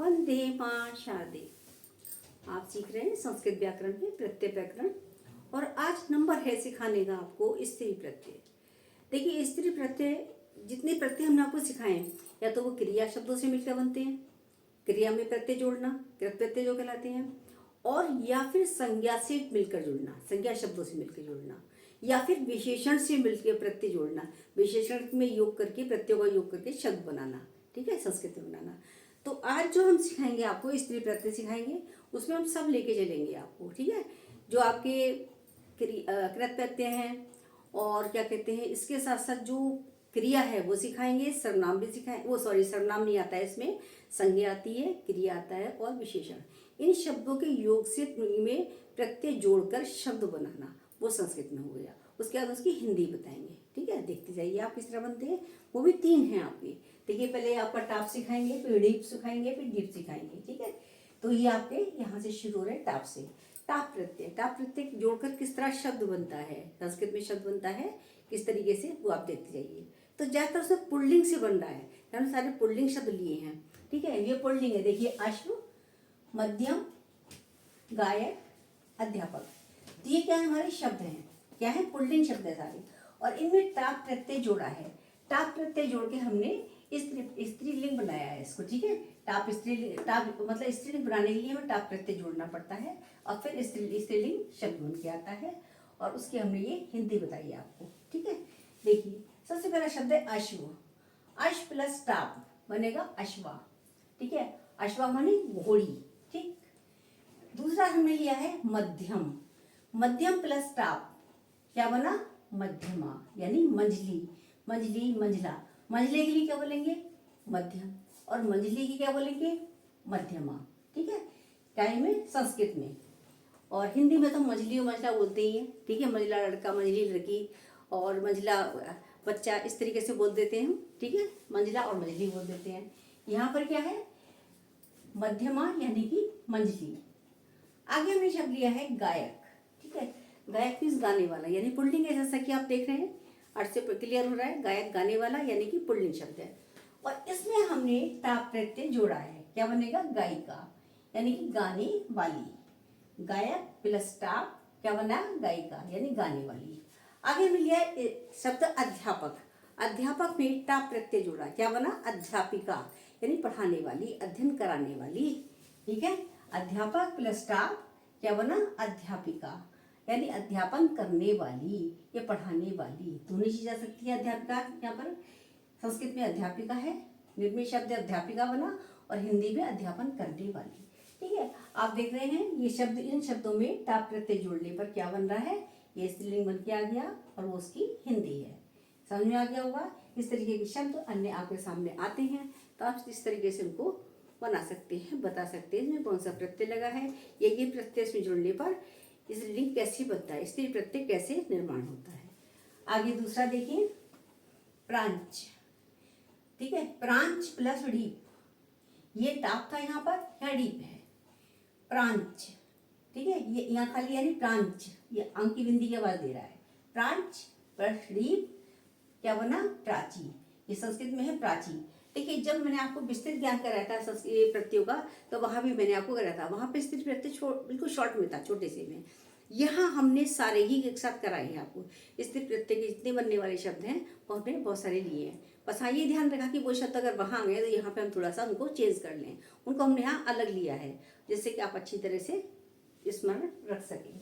वंदे मां शारदे। आप सीख रहे हैं संस्कृत व्याकरण में प्रत्यय व्याकरण और आज नंबर है सिखाने का आपको स्त्री प्रत्यय। देखिए स्त्री प्रत्यय जितने प्रत्यय हमने आपको सिखाए हैं या तो वो क्रिया शब्दों से मिलकर बनते हैं, क्रिया में प्रत्यय जोड़ना कृत प्रत्यय जो कहलाते हैं, और या फिर संज्ञा से मिलकर जुड़ना, संज्ञा शब्दों से मिलकर जुड़ना, या फिर विशेषण से मिलकर प्रत्यय जोड़ना, विशेषण में योग करके प्रत्ययों का योग करके शब्द बनाना। ठीक है, संस्कृत में बनाना। तो आज जो हम सिखाएंगे आपको स्त्री प्रत्यय सिखाएंगे, उसमें हम सब लेके चलेंगे आपको। ठीक है, जो आपके कृत प्रत्यय हैं और क्या कहते हैं, इसके साथ साथ जो क्रिया है वो सिखाएंगे, सर्वनाम भी सिखाएंगे। वो सॉरी, सर्वनाम नहीं आता है इसमें, संज्ञा आती है, क्रिया आता है और विशेषण। इन शब्दों के योग से में प्रत्यय जोड़कर शब्द बनाना, वो संस्कृत में हो गया। उसके बाद उसकी हिंदी बताएंगे। ठीक है, देखते जाइए आप किस तरह बनते हैं। वो भी 3 हैं आपके। देखिए पहले आपका टाप सिखाएंगे, फिर डीप सिखाएंगे, फिर डीप सिखाएंगे। ठीक है, तो ये आपके यहाँ से शुरू हो रहे हैं टाप से। टाप प्रत्यय, टाप प्रत्यय जोड़कर किस तरह शब्द बनता है, संस्कृत में शब्द बनता है किस तरीके से, वो आप देखते जाइए। तो ज्यादातर उसमें पुल्लिंग से बन रहा है, हमने सारे पुल्लिंग शब्द लिए हैं। ठीक है, ये पुल्लिंग है। देखिए अश्व, मध्यम, गायक, अध्यापक, तो ये क्या है, हमारे शब्द हैं। क्या है, पुल्लिंग शब्द है सारे, और इनमें टाप प्रत्यय जोड़ा है। टाप प्रत्यय जोड़ के हमने स्त्रीलिंग बनाया है इसको। ठीक है, टाप स्त्रीलिंग, टाप मतलब स्त्रीलिंग बनाने के लिए हमें टाप प्रत्यय जोड़ना पड़ता है और फिर स्त्रीलिंग शब्द बन के आता है, और उसकी हमने ये हिंदी बताई आपको। ठीक है, देखिए सबसे पहला शब्द है अश्व। अश्व प्लस टाप बनेगा अश्वा। ठीक है, अश्वा माने घोड़ी। ठीक, दूसरा हमने लिया है मध्यम। मध्यम प्लस टाप क्या बना, मध्यमा, यानी मंजली। मंजली, मंजला, मंजले के लिए क्या बोलेंगे, मध्यम, और मंजली की क्या बोलेंगे, मध्यमा। ठीक है, क्या में, संस्कृत में। और हिंदी में तो मंजली और मंजला बोलते ही हैं। ठीक है, मंजला लड़का, मंजली लड़की, और मंजला बच्चा, इस तरीके से बोल देते हैं हम। ठीक है, मंजला और मंजली बोल देते हैं। यहाँ पर क्या है, मध्यमा यानी कि मंजली। आगे हमने शब्द लिया है गायक। ठीक है, गायक मीन्स गाने वाला, यानी पुल्लिंग है, जैसा कि आप देख रहे हैं। अर्थ से क्लियर हो रहा है, गायक गाने वाला यानी कि पुल्लिंग शब्द है। और इसमें हमने टाप प्रत्यय जोड़ा है, क्या बनेगा, गायिका, यानी कि गाने वाली। गायक प्लस टाप क्या बना, गायिका यानी गाने वाली। आगे मिल गया शब्द अध्यापक। अध्यापक में टाप प्रत्यय जोड़ा, क्या बना, अध्यापिका यानी पढ़ाने वाली, अध्ययन कराने वाली। ठीक है, अध्यापक प्लस टाप क्या बना, अध्यापिका यानी अध्यापन करने वाली या पढ़ाने वाली। दोनों चीज आ सकती है अध्यापिका। यहाँ पर संस्कृत में अध्यापिका है, निर्मित शब्द अध्यापिका बना, और हिंदी में अध्यापन करने वाली। ठीक है, आप देख रहे हैं ये शब्द, इन शब्दों में टाप प्रत्यय जोड़ने पर क्या बन रहा है, ये स्त्रीलिंग बन के आ गया, और वो उसकी हिंदी है। समझ में आ गया होगा। इस तरीके के शब्द अन्य आपके सामने आते हैं, तो आप इस तरीके से उनको बना सकते हैं, बता सकते हैं इसमें कौन सा प्रत्यय लगा है, ये प्रत्यय इसमें जुड़ने पर स्त्रीलिंग कैसे बनता है, स्त्री प्रत्यय कैसे निर्माण होता है। आगे दूसरा देखिए, प्रांच। ठीक है, प्रांच प्लस डीप, ये टाप था यहाँ पर, यहाँ डीप है, प्रांच। ठीक है, ये यहाँ खाली यानी प्रांच, ये अंक की बिंदी की आवाज दे रहा है। प्रांच प्लस डीप क्या बना, प्राची। ये संस्कृत में है प्राची। देखिए जब मैंने आपको विस्तृत ज्ञान कराया था संस्कृत प्रत्ययों का, तो वहां भी मैंने आपको कराया था, वहां पे स्त्री प्रत्यय बिल्कुल शॉर्ट में था, छोटे से में। यहाँ हमने सारे ही एक साथ कराए हैं आपको। स्त्री प्रत्यय के जितने बनने वाले शब्द हैं वो हमने बहुत सारे लिए हैं। बस हाँ ये ध्यान रखा कि वो शब्द अगर वहां गए तो यहाँ पे हम थोड़ा सा उनको चेंज कर लें, उनको हमने यहाँ अलग लिया है, जिससे कि आप अच्छी तरह से स्मरण रख सकें।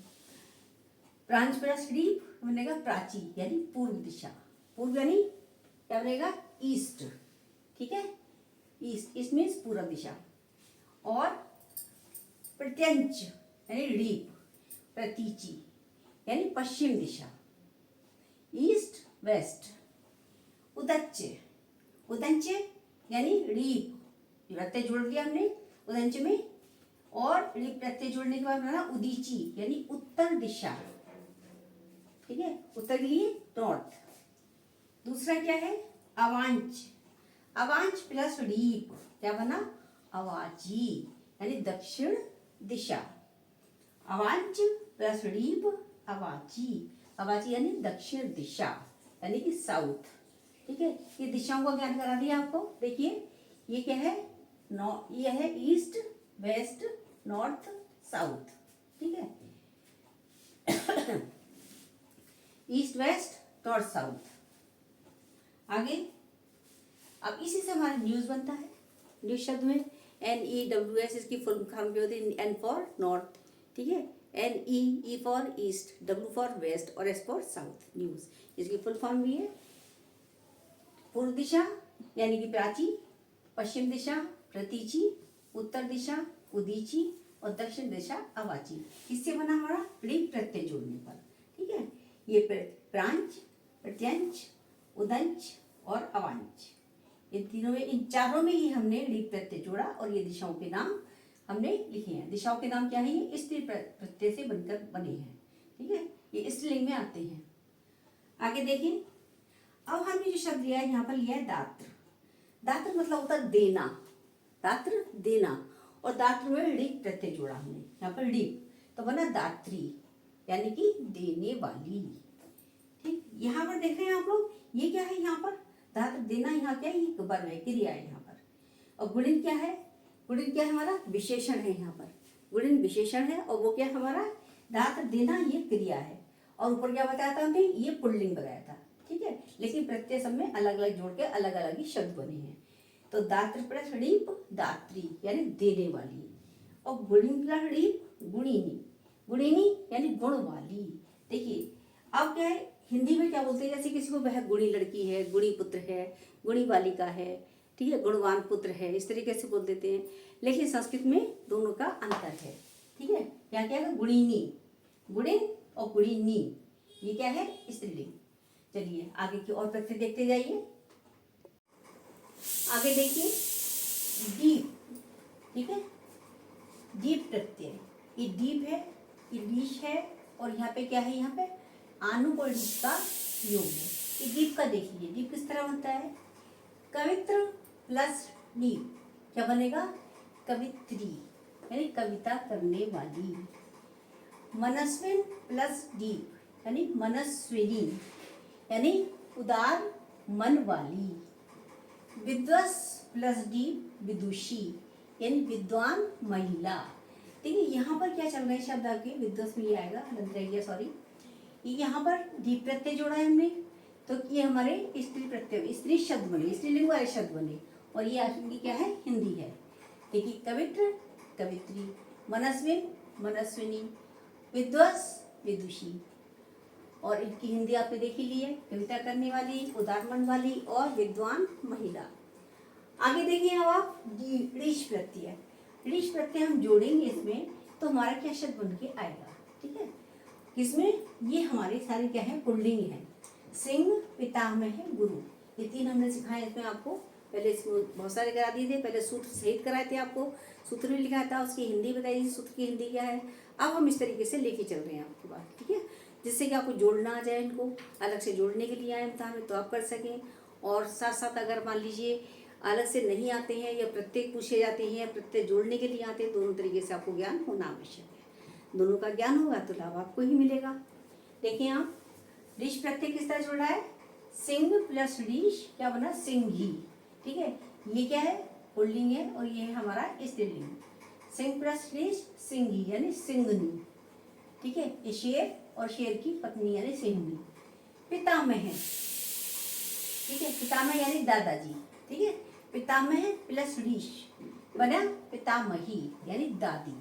प्रांच प्लस डीप बनेगा प्राची यानी पूर्व दिशा। पूर्व यानी क्या बनेगा, ईस्ट। ठीक है, ईस्ट, ईस्ट मीन्स पूर्व दिशा। और प्रत्यंच यानी डीप, प्रतीची यानी पश्चिम दिशा, ईस्ट वेस्ट। उदच्च, उदंच यानी डीप, प्रत्यय जोड़ दिया हमने उदंच में, और प्रत्यय जोड़ने के बाद बना उदीची यानी उत्तर दिशा। ठीक है, उत्तर के लिए नॉर्थ। दूसरा क्या है, अवांच। अवांच प्लस डीप क्या बना, अवाची यानी दक्षिण दिशा। अवांच प्लस डीप अवाची, अवाची यानी दक्षिण दिशा यानी कि साउथ। ठीक है, ये दिशाओं का ज्ञान करा दिया आपको। देखिए ये क्या है, ये है ईस्ट वेस्ट नॉर्थ साउथ, ठीक है। East west north south. आगे अब इसी से हमारा न्यूज बनता है। न्यूज शब्द में NEWS इसकी फुल फॉर्म क्या होती है? N फॉर नॉर्थ, ठीक है, NE for east, W for west और S फॉर साउथ, न्यूज। इसकी फुल फॉर्म भी है पूर्व दिशा यानी कि प्राची, पश्चिम दिशा प्रतीची, उत्तर दिशा उदीची और दक्षिण दिशा अवाची। किससे बना? हमारा लीप प्रत्यय जोड़ने पर, ठीक है। ये प्रांच, प्रत्यंच, उदंच और अवांच, इन तीनों में, इन चारों में ही हमने लीप प्रत्यय जोड़ा और ये दिशाओं के नाम हमने लिखे हैं। दिशाओं के नाम क्या है? ये स्त्री प्रत्यय से बनकर बने हैं, ठीक है, ये स्त्रीलिंग में आते हैं। आगे देखिए, अब हमने जो शब्द लिया है यहाँ पर लिया है दात्र। दात्र मतलब होता है देना, दात्र देना, और दात्र में लीप प्रत्यय जोड़ा हमने, यहाँ पर लीप, तो बना दात्री यानी कि देने वाली, ठीक। यहाँ पर देख रहे हैं आप लोग, ये क्या है? यहाँ पर दात्र देना, यहाँ क्या है? ये वर्ब है, क्रिया है यहाँ पर। और गुणिन क्या है? गुणिन क्या है? हमारा विशेषण है यहाँ पर, गुणिन विशेषण है। और वो क्या है? हमारा दात्र देना ये क्रिया है। और ऊपर क्या बताया था हमने? ये पुल्लिंग बताया था, ठीक है। लेकिन प्रत्यय सब में अलग अलग जोड़ के अलग अलग ही शब्द बने हैं। तो दात्र प्लस लीप दात्री यानी देने वाली, और गुणिन प्लस लीप गुणिनी, गुणिनी यानी गुण वाली। देखिए अब क्या है, हिंदी में क्या बोलते हैं? जैसे किसी को वह गुणी लड़की है, गुणी पुत्र है, गुणी बालिका है, ठीक है, गुणवान पुत्र है, इस तरीके से बोल देते हैं। लेकिन संस्कृत में दोनों का अंतर है, ठीक है। यहाँ क्या है? गुणिनी, गुणिन और गुणिनी, ये क्या है? स्त्रीलिंग। चलिए आगे की और प्रत्यय देखते जाइए। आगे देखिए दीप, ठीक है, दीप प्रत्यय, ये दीप है, ये लीश है, और यहाँ पे क्या है? यहाँ पे आनु और लीश का योग है। ये दीप का देख लीजिए, दीप किस तरह बनता है? कवित्र प्लस दीप क्या बनेगा? कवित्री यानी कविता करने वाली। मनस्विन प्लस दीप यानी मनस्विनी यानी उदार मन वाली। विद्वस प्लस दीप विदुषी यानी विद्वान महिला। देखिए यहाँ पर क्या चल रहा है शब्द आपके? विद्वस में ये आएगा, अलग रहेगा, सॉरी, ये यहाँ पर दीप प्रत्यय जोड़ा है हमने, तो ये हमारे स्त्री प्रत्यय, स्त्री शब्द बने, स्त्रीलिंग वाले शब्द बने, और ये आपकी क्या है? हिंदी है। देखिए कवित्र कवित्री, मनस्विन मनस्विनी, विद्वस विदुषी, और इनकी हिंदी आपने देखी ली है, कविता करने वाली, उदार मन वाली और विद्वान महिला। आगे देखिए अब आप रीश प्रत्यय, रीश प्रत्यय हम जोड़ेंगे इसमें, तो हमारा क्या शब्द बन के आएगा? ठीक है, किसमें? ये हमारे सारे क्या है? पुल्लिंग है। सिंह, पितामह, गुरु, ये तीन हमने सिखाए इसमें आपको। पहले इसमें बहुत सारे करा दिए थे, पहले सूत्र सहित कराए थे आपको, सूत्र भी लिखा था, उसकी हिंदी बताई थी, सूत्र की हिंदी क्या है। अब हम इस तरीके से लेके चल रहे हैं आपके पास, ठीक है, जिससे कि आपको जोड़ना आ जाए, इनको अलग से जोड़ने के लिए आए इम्तिहान में तो आप कर सकें। और साथ साथ अगर मान लीजिए अलग से नहीं आते हैं या प्रत्येक पूछे जाते हैं, प्रत्यय जोड़ने के लिए आते हैं, दोनों तरीके से आपको ज्ञान होना आवश्यक है। दोनों का ज्ञान होगा तो लाभ आपको ही मिलेगा। देखिए आप, रीश प्रत्यय किस तरह जोड़ रहा है? सिंह प्लस रीश क्या बना? सिंघी, ठीक है, ये क्या है? पुल्लिंग है, और ये है हमारा स्त्रीलिंग। सिंह प्लस रीश सिंघी यानी सिंघनी, ठीक है, ये शेर और शेर की पत्नी यानी सिंहनी। पितामह है, ठीक है, पितामह यानी दादाजी, ठीक है, पितामह प्लस रीश बना पितामही यानी दादी।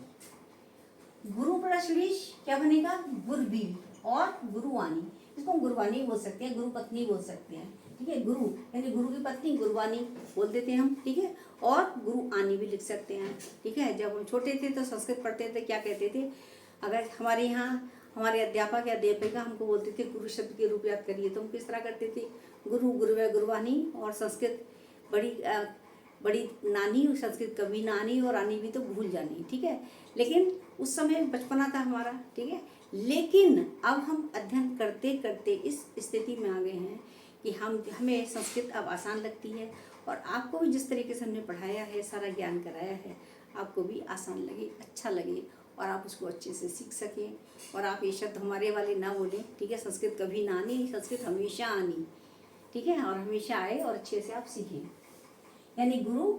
गुरु प्लस रीश क्या बनेगा? गुरबी और गुरुवानी, इसको गुरुवानी बोल सकते हैं, गुरु पत्नी बोल सकते हैं, ठीक है, गुरु यानी गुरु की पत्नी गुरुवानी बोल देते हैं हम, ठीक है, और गुरु आनी भी लिख सकते हैं, ठीक है। जब हम छोटे थे तो संस्कृत पढ़ते थे, क्या कहते थे? अगर हमारे यहाँ हमारे अध्यापक या अध्यापिका हमको बोलते थे गुरु शब्द के रूप याद करिए, तो हम किस तरह करते थे? गुरु, गुरुवे, गुरुवानी, और संस्कृत बड़ी नानी, संस्कृत कभी नानी और रानी भी तो भूल जानी, ठीक है। लेकिन उस समय बचपना था हमारा, ठीक है। लेकिन अब हम अध्ययन करते करते इस स्थिति में आ गए हैं कि हमें संस्कृत अब आसान लगती है, और आपको भी जिस तरीके से हमने पढ़ाया है, सारा ज्ञान कराया है, आपको भी आसान लगे, अच्छा लगे, और आप उसको अच्छे से सीख सकें, और आप ये शब्द हमारे वाले ना बोलें, ठीक है। संस्कृत कभी ना आनी, संस्कृत हमेशा आनी, ठीक है, और हमेशा आए और अच्छे से आप सीखें। यानी गुरु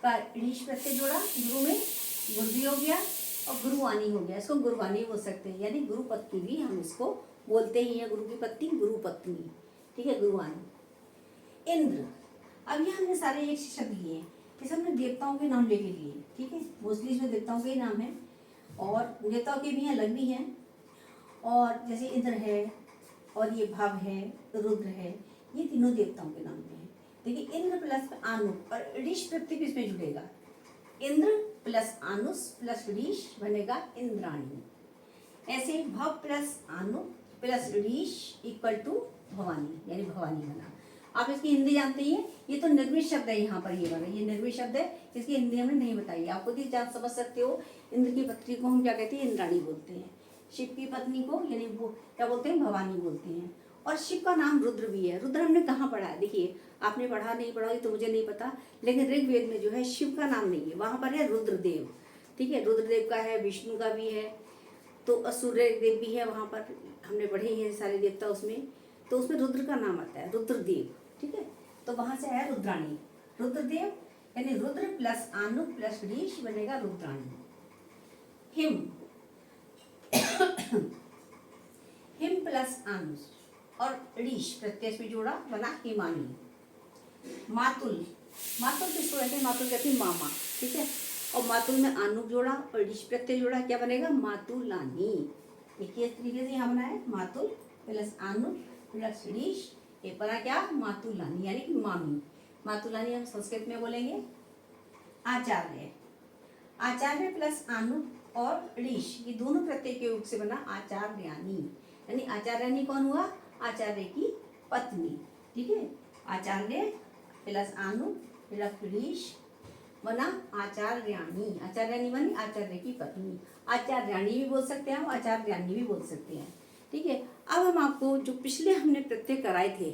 का ऋष प्रत्यय जोड़ा, गुरु में गुरु भी हो गया और गुरुवाणी हो गया, इसको गुरुवाणी बोल सकते हैं, यानी गुरु पत्नी भी हम इसको बोलते ही हैं, गुरु की पत्नी गुरु पत्नी, ठीक है, गुरुवाणी। इंद्र, अब ये हमने सारे एक शब्द लिए हैं, इसे हमने देवताओं के नाम लेके लिए, ठीक है, मोस्टली इसमें देवताओं के ही नाम है और देवताओं के भी हैं, अलग भी हैं, और जैसे इंद्र है और ये भव है, रुद्र है, ये तीनों देवताओं के नाम में है। देखिए इंद्र प्लस आनु और ऋष प्रत्यय भी इसमें जुड़ेगा, इंद्र प्लस आनुस प्लस ऋष बनेगा इंद्राणी। ऐसे भव प्लस आनु प्लस ऋष इक्वल टू भवानी, यानी भवानी बना। आप इसकी हिंदी जानते ही हैं, ये तो निर्मित शब्द है, यहाँ पर ये वाला ये निर्मित शब्द है, इसकी हिंदी हमने नहीं बताई, आप खुद ही जान समझ सकते हो। इंद्र की पत्नी को हम क्या कहते हैं, इंद्राणी बोलते हैं, शिव की पत्नी को यानी वो क्या बोलते हैं, भवानी बोलते हैं। और शिव का नाम रुद्र भी है। रुद्र हमने कहाँ पढ़ा है, देखिए आपने पढ़ा नहीं पढ़ा ये तो मुझे नहीं पता, लेकिन ऋग्वेद में जो है शिव का नाम नहीं है, वहाँ पर है रुद्रदेव, ठीक है, रुद्रदेव का है, विष्णु का भी है, तो सूर्य देव भी है, वहाँ पर हमने पढ़े हैं सारे देवता उसमें, तो उसमें रुद्र का नाम आता है, रुद्रदेव, ठीक है, तो वहाँ से आया रुद्राणी, रुद्रदेव यानी रुद्र प्लस आनु प्लस ऋष बनेगा रुद्राणी। हिम हिम प्लस आनुस और ऋष प्रत्यय भी जोड़ा बना हिमानी। मातुल, मातुल किसको कहते हैं, मातुल कहते हैं मामा, ठीक है, और मातुल में आनु जोड़ा और ऋष प्रत्यय जोड़ा, क्या बनेगा, मातुलानी। देखिए इस तरीके से यहाँ बना है, मातुल प्लस आनु प्लस ऋष, ये बना क्या, मातुलानी यानी कि मामी। मातुलानी हम संस्कृत में बोलेंगे। आचार्य, आचार्य प्लस आनु और ऋष ये दोनों प्रत्यय के योग से बना आचार्यानी, यानी आचार्यानी कौन हुआ, आचार्य की पत्नी, ठीक है, आचार्य प्लस आनु प्लस ऋष बना आचार्याणी, आचार्याणी बनी आचार्य की पत्नी, आचार्याणी भी बोल सकते हैं, आचार्याणी भी बोल सकते हैं, ठीक है। अब हम आपको जो पिछले हमने प्रत्यय कराए थे,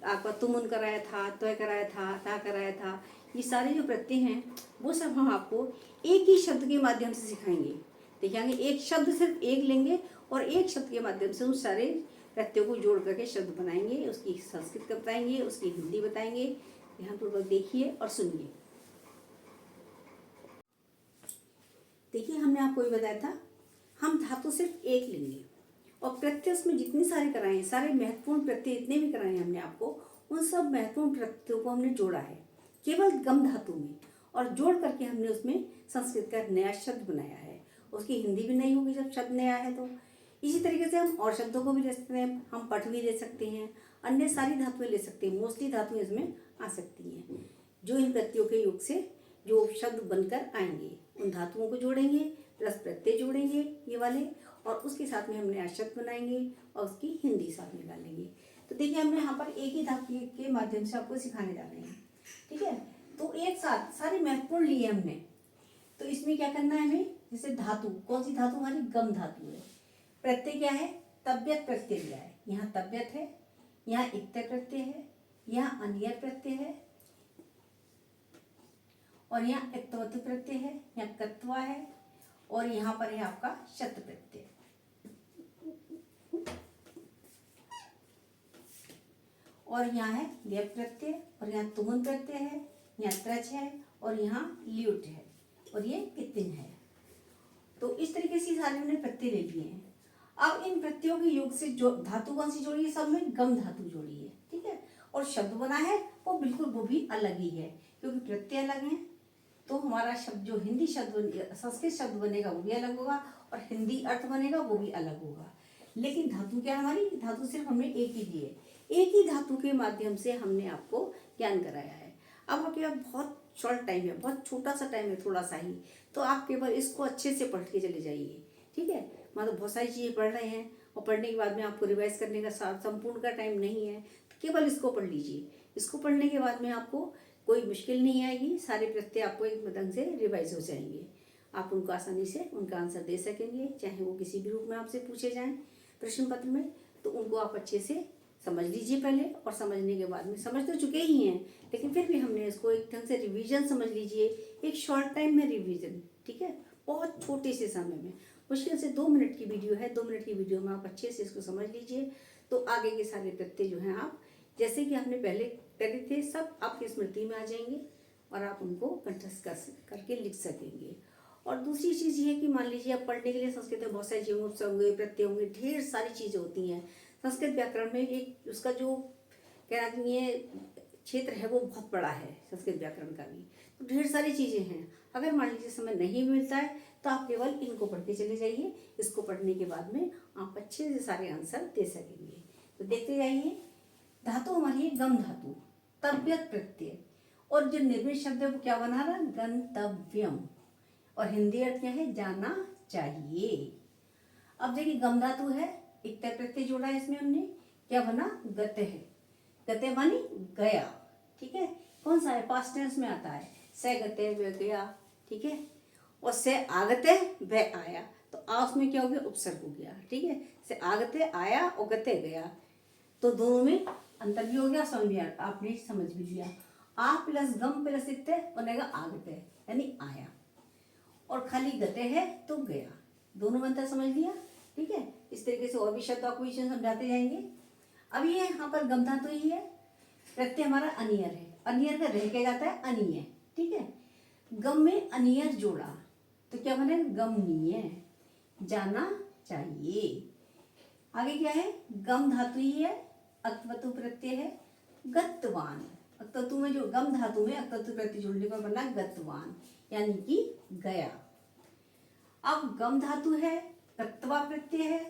आपका तुमुन कराया था, त्वय कराया था, ता कराया था, ये सारे जो प्रत्यय हैं वो सब हम आपको एक ही शब्द के माध्यम से सिखाएंगे, देखेंगे, एक शब्द सिर्फ एक लेंगे और एक शब्द के माध्यम से उन सारे प्रत्ययों को जोड़ करके शब्द बनाएंगे, उसकी संस्कृत का बताएंगे, उसकी हिंदी बताएंगे। ध्यान पूर्वक देखिए और सुनिए। देखिए हमने आपको ये बताया था, हम धातु सिर्फ एक लेंगे और प्रत्यय उसमें जितने सारे कराए हैं, सारे महत्वपूर्ण प्रत्यय जितने भी कराए हैं हमने आपको, उन सब महत्वपूर्ण प्रत्ययों को हमने जोड़ा है केवल गम धातु में, और जोड़ करके हमने उसमें संस्कृत का नया शब्द बनाया है। उसकी हिंदी भी नहीं होगी जब शब्द नया है तो। इसी तरीके से हम और शब्दों को भी ले सकते हैं, हम पठ भी ले सकते हैं, अन्य सारी धातुएं ले सकते हैं, मोस्टली धातुएं इसमें आ सकती हैं। जो इन प्रत्ययों के योग से जो शब्द बनकर आएंगे उन धातुओं को जोड़ेंगे, प्लस प्रत्यय जोड़ेंगे ये वाले, और उसके साथ में हम नया शब्द बनाएंगे और उसकी हिंदी साथ निकालेंगे। तो देखिए हमने यहाँ पर एक ही धातु के माध्यम से आपको सिखाने जा रहे हैं, ठीक है। तो एक साथ सारे महत्वपूर्ण लिए हमने, तो इसमें क्या करना है हमें, जैसे धातु, कौन सी धातु हमारी, गम धातु है। प्रत्यय क्या है, तब्यत प्रत्यय लिया है, यहाँ तब्यत है, यहाँ इक्तय प्रत्यय है, यहाँ अनियर प्रत्यय है, और यहाँ इक्तवतु प्रत्यय है, यहाँ कत्वा है, और यहाँ पर है आपका शत प्रत्यय। और यहाँ है व्यप प्रत्यय, और यहाँ तुमुन प्रत्यय है, यहाँ त्रच है, और यहाँ ल्यूट है, और ये कितिन है। तो इस तरीके से सारे हमने प्रत्यय ले लिए हैं। अब इन प्रत्ययों के योग से जो धातु कौन सी जोड़ी है, सब में गम धातु जोड़ी है, ठीक है। और शब्द बना है वो बिल्कुल वो भी अलग ही है, क्योंकि प्रत्यय अलग हैं, तो हमारा शब्द जो हिंदी शब्द संस्कृत शब्द बनेगा वो भी अलग होगा, और हिंदी अर्थ बनेगा वो भी अलग होगा। लेकिन धातु क्या हमारी, धातु सिर्फ हमने एक ही दी है, एक ही धातु के माध्यम से हमने आपको ज्ञान कराया है। अब आपके पास बहुत शॉर्ट टाइम है, बहुत छोटा सा टाइम है, थोड़ा सा ही, तो आप केवल इसको अच्छे से पढ़ के चले जाइए, ठीक है। मतलब बहुत सारी चीज़ें पढ़ रहे हैं और पढ़ने के बाद में आपको रिवाइज करने का संपूर्ण का टाइम नहीं है, तो केवल इसको पढ़ लीजिए। इसको पढ़ने के बाद में आपको कोई मुश्किल नहीं आएगी, सारे प्रत्यय आपको एक ढंग से रिवाइज हो जाएंगे, आप उनको आसानी से उनका आंसर दे सकेंगे, चाहे वो किसी भी रूप में आपसे पूछे जाएं प्रश्न पत्र में, तो उनको आप अच्छे से समझ लीजिए पहले, और समझने के बाद में समझ तो चुके ही हैं, लेकिन फिर भी हमने इसको एक ढंग से रिवीजन समझ लीजिए, एक शॉर्ट टाइम में रिवीजन, ठीक है, बहुत छोटे से समय में, मुश्किल से 2 मिनट की वीडियो है, 2 मिनट की वीडियो में आप अच्छे से इसको समझ लीजिए, तो आगे के सारे प्रत्यय जो हैं आप जैसे कि आपने पहले करे थे सब आपकी स्मृति में आ जाएंगे, और आप उनको कंठस्थ करके लिख सकेंगे। और दूसरी चीज़ ये है कि मान लीजिए आप पढ़ने के लिए संस्कृत में बहुत सारी चीज़ें उपसर्ग होंगे, प्रत्यय होंगे, ढेर सारी चीज़ें होती हैं। संस्कृत व्याकरण में एक उसका जो क्या कहते हैं क्षेत्र है वो बहुत बड़ा है संस्कृत व्याकरण का भी, तो ढेर सारी चीज़ें हैं। अगर मान लीजिए समय नहीं मिलता है तो आप केवल इनको पढ़ के चले जाइए। इसको पढ़ने के बाद में आप अच्छे से सारे आंसर दे सकेंगे। तो देखते जाइए। धातु हमारी है गम धातु, तव्यत प्रत्यय, और जो निर्मित शब्द है वो क्या बना रहा, गंतव्यम, और हिंदी अर्थ क्या है, जाना चाहिए। अब देखिए गम धातु है, एक तय प्रत्यय जोड़ा है इसमें हमने, क्या बना, गत है। गते मानी गया, ठीक है। कौन सा है, पास्ट टेंस में आता है, से गते वे गया, ठीक है। और से आगते वे आया, तो आ उसमें क्या हो गया, उपसर्ग हो गया, ठीक है। से आगते आया और गते गया, तो दोनों में अंतर भी हो गया, समझ में आपने समझ भी लिया। आ प्लस गम प्लस इत्ते बनेगा आगते, यानी आया, और खाली गते है तो गया, दोनों में अंतर समझ लिया, ठीक है। इस तरीके से और भी शब्द आपको समझाते जाएंगे। अब ये यहाँ पर गम धातु ही है, प्रत्यय हमारा अनियर है, अनियर का रह के जाता है अनीय, ठीक है। गम में अनियर जोड़ा तो क्या बने, गमनीय, जाना चाहिए। आगे क्या है, गम धातु ही है, अक्तवतु प्रत्यय है, गतवान, अक्तवतु में जो गम धातु में अक्तवतु प्रत्यय जोड़ने पर बना गतवान, यानी कि गया। अब गम धातु है, गत्वा प्रत्यय है,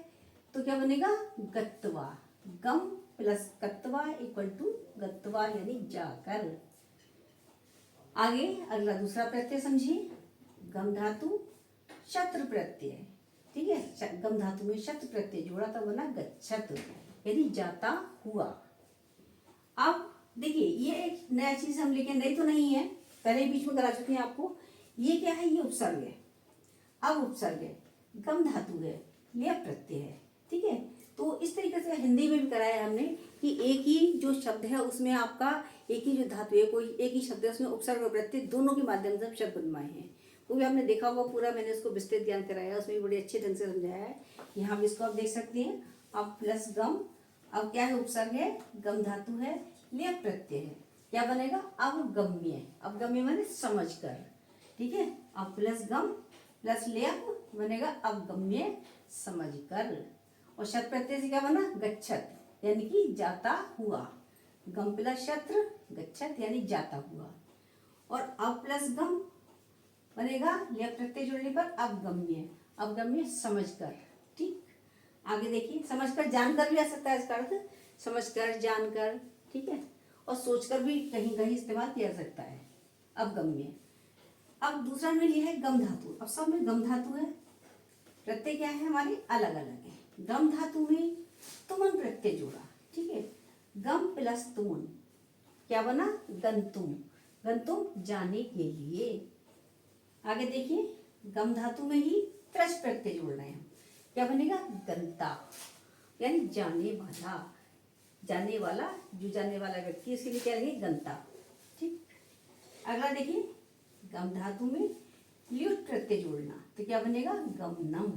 तो क्या बनेगा, गत्वा, गम प्लस गत्वा इक्वल टू गत्वा, यानी जाकर। आगे अगला दूसरा प्रत्यय समझिए, गम धातु शत्रु प्रत्यय, ठीक है। गम धातु में शत्रु प्रत्यय जोड़ा तो बना गच्छत, यानी जाता हुआ। अब देखिए ये एक नया चीज हम लेके, नहीं तो नहीं है, पहले बीच में करा चुके हैं आपको। ये क्या है, ये उपसर्ग है। अब उपसर्ग है, गम धातु है, ये प्रत्यय है, ठीक है। तो इस तरीके से हिंदी में भी कराया हमने कि एक ही जो शब्द है उसमें आपका एक ही जो धातु है, कोई एक ही शब्द है, उसमें उपसर्ग और प्रत्यय दोनों के माध्यम से हम शब्द बनवाए हैं। वो भी आपने देखा होगा पूरा, मैंने उसको विस्तृत ज्ञान कराया, उसमें भी बड़े अच्छे ढंग से समझाया है। यहाँ भी इसको आप देख सकते हैं। अब प्लस गम, अब क्या है, उपसर्ग है, गम धातु है, लेप प्रत्यय है, क्या बनेगा, अवगम्य, अवगम्य माने समझ कर, ठीक है। अब प्लस गम प्लस लेप बनेगा अवगम्य, समझ कर। और शत प्रत्यय से क्या बना, गच्छत, यानी कि जाता हुआ, गम प्लस शत्र गच्छत, यानी जाता हुआ। और अब प्लस गम बनेगा लेप प्रत्यय जोड़ने पर अवगम्य, अवगम्य समझ कर, ठीक। आगे देखिए, समझकर जानकर भी आ सकता है इसका अर्थ, समझकर जानकर, ठीक है। और सोचकर भी कहीं कहीं इस्तेमाल किया जा सकता है, अवगम्य। अब दूसरा में लिया है गम धातु, अब सब में गम धातु है, प्रत्यय क्या है हमारे अलग अलग है। गम धातु में तुमन प्रत्यय जोड़ा, ठीक है, गम प्लस तुमन क्या बना, गंतुम, गंतुम जाने के लिए। आगे देखिए, गम धातु में ही त्रच प्रत्यय जोड़ रहे हैं, क्या बनेगा, गंता, यानी जाने वाला, जाने वाला, जो जाने वाला व्यक्ति, इसके लिए क्या लगेगा, गंता, ठीक। अगला देखिए, गम धातु में ल्युट प्रत्यय जोड़ना तो क्या बनेगा, गमनम,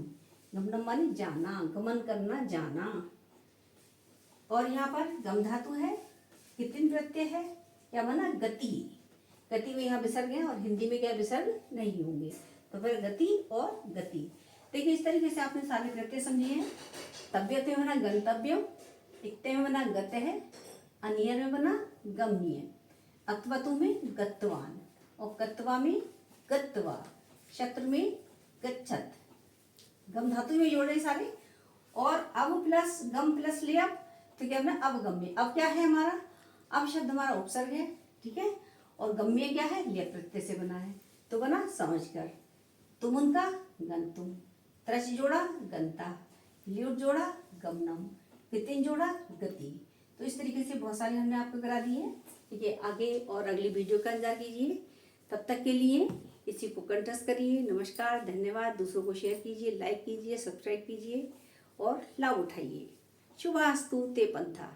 गमनम माने जाना, गमन करना, जाना। और यहाँ पर गम धातु है, कितने प्रत्यय है, क्या बना, गति, गति में यहाँ विसर्ग है और हिंदी में क्या विसर्ग नहीं होंगे, तो फिर गति और गति। देखिए इस तरीके से आपने सारे प्रत्यय समझे हैं। तव्यते में बना गंतव्यम, इक्ते में बना गत है, अनियर में बना गमनीय, अक्तवतु में गत्वान, और गत्वा में गत्वा, शत्रु में गच्छत, गम धातु में जोड़ रहे सारे। और अब प्लस गम प्लस लेप तो क्या बना, अवगम्य। अब क्या है हमारा, अब शब्द हमारा उपसर्ग है, ठीक है, और गम्य क्या है, लेप प्रत्यय से बना है, तो बना समझकर। तुम उनका गंतुम, त्रच जोड़ा गंता, ल्युट जोड़ा गमनम, कितिन जोड़ा गति। तो इस तरीके से बहुत सारे हमने आपको करा दिए हैं, ठीक है। आगे और अगली वीडियो का इंतजार कीजिए, तब तक के लिए इसी को कंठस्थ करिए। नमस्कार, धन्यवाद। दूसरों को शेयर कीजिए, लाइक कीजिए, सब्सक्राइब कीजिए और लाभ उठाइए। शुभास्तु ते पंथा।